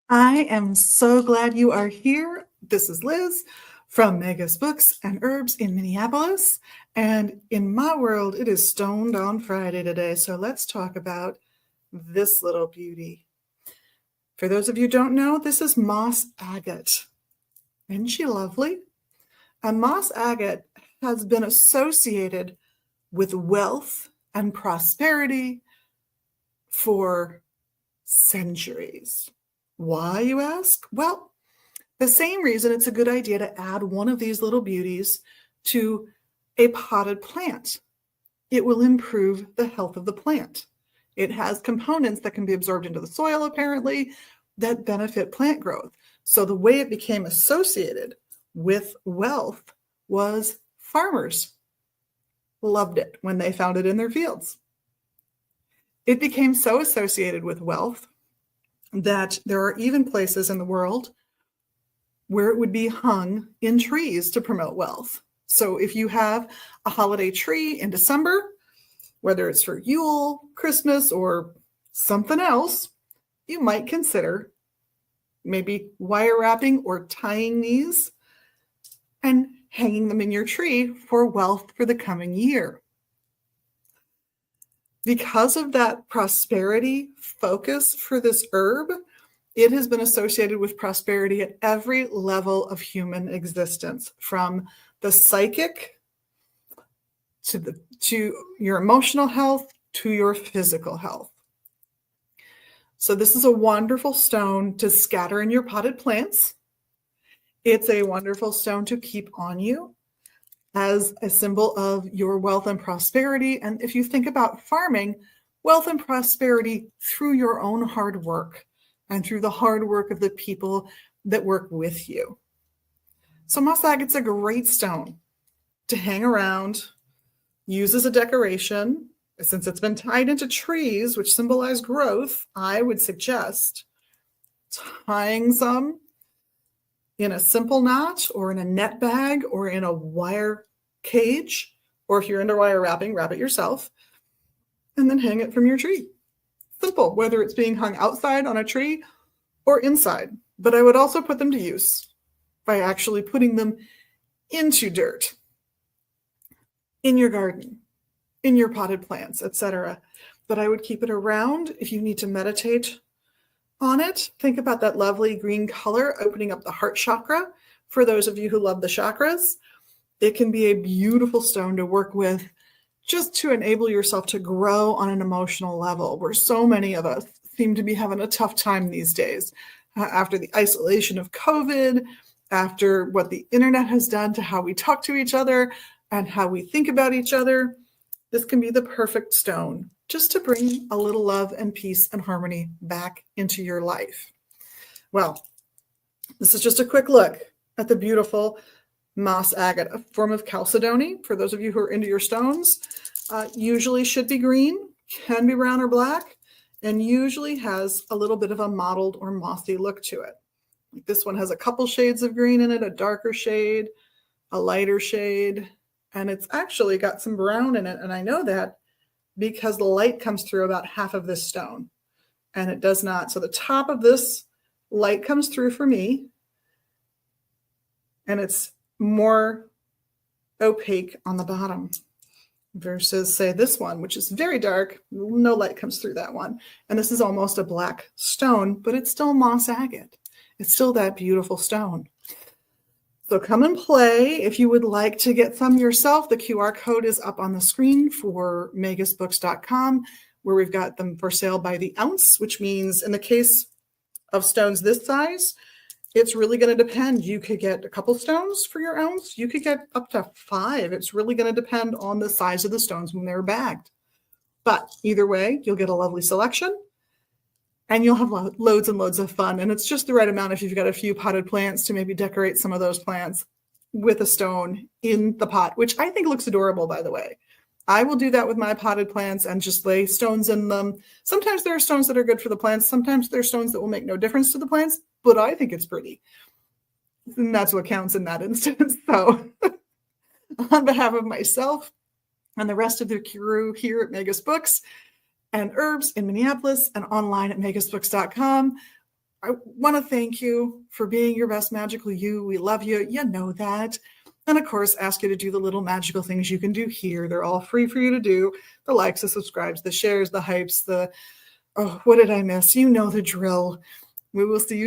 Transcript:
I am so glad you are here. This is Liz from Mega's Books and Herbs in Minneapolis. And in my world, it is Stoned on Friday today. So let's talk about this little beauty. For those of you who don't know, this is moss agate. Isn't she lovely? And moss agate has been associated with wealth and prosperity for centuries. Why, you ask? Well, the same reason it's a good idea to add one of these little beauties to a potted plant. It will improve the health of the plant. It has components that can be absorbed into the soil, apparently, that benefit plant growth. So the way it became associated with wealth was farmers loved it when they found it in their fields. It became so associated with wealth that there are even places in the world where it would be hung in trees to promote wealth. So if you have a holiday tree in December, whether it's for Yule, Christmas, or something else, you might consider maybe wire wrapping or tying these and hanging them in your tree for wealth for the coming year. Because of that prosperity focus for this herb, it has been associated with prosperity at every level of human existence, from the psychic to your emotional health to your physical health. So this is a wonderful stone to scatter in your potted plants. It's a wonderful stone to keep on you as a symbol of your wealth and prosperity. And if you think about farming, wealth and prosperity through your own hard work and through the hard work of the people that work with you. So moss agate's a great stone to hang around, use as a decoration. Since it's been tied into trees, which symbolize growth, I would suggest tying some in a simple knot or in a net bag or in a wire cage, or if you're into wire wrapping, wrap it yourself, and then hang it from your tree. Simple, whether it's being hung outside on a tree or inside. But I would also put them to use by actually putting them into dirt, in your garden, in your potted plants, etc. But I would keep it around if you need to meditate on it. Think about that lovely green color opening up the heart chakra. For those of you who love the chakras, it can be a beautiful stone to work with just to enable yourself to grow on an emotional level, where so many of us seem to be having a tough time these days. After the isolation of COVID, after what the internet has done to how we talk to each other and how we think about each other, this can be the perfect stone just to bring a little love and peace and harmony back into your life. Well, this is just a quick look at the beautiful moss agate, a form of chalcedony. For those of you who are into your stones, usually should be green, can be brown or black, and usually has a little bit of a mottled or mossy look to it. Like this one has a couple shades of green in it, a darker shade, a lighter shade, and it's actually got some brown in it. And I know that because the light comes through about half of this stone, and it does not. So the top of this light comes through for me, and it's more opaque on the bottom versus, say, this one, which is very dark. No light comes through that one. And this is almost a black stone, but it's still moss agate. It's still that beautiful stone. So come and play. If you would like to get some yourself, the QR code is up on the screen for megasbooks.com, where we've got them for sale by the ounce, which means in the case of stones this size, it's really going to depend. You could get a couple stones for your ounce. You could get up to 5. It's really going to depend on the size of the stones when they're bagged. But either way, you'll get a lovely selection and you'll have loads and loads of fun. And it's just the right amount if you've got a few potted plants to maybe decorate some of those plants with a stone in the pot, which I think looks adorable, by the way. I will do that with my potted plants and just lay stones in them. Sometimes there are stones that are good for the plants. Sometimes there are stones that will make no difference to the plants, but I think it's pretty. And that's what counts in that instance. So on behalf of myself and the rest of the crew here at Megas Books and Herbs in Minneapolis and online at megasbooks.com, I want to thank you for being your best magical you. We love you. You know that. And of course, ask you to do the little magical things you can do here. They're all free for you to do. The likes, the subscribes, the shares, the hypes, oh, what did I miss? You know the drill. We will see you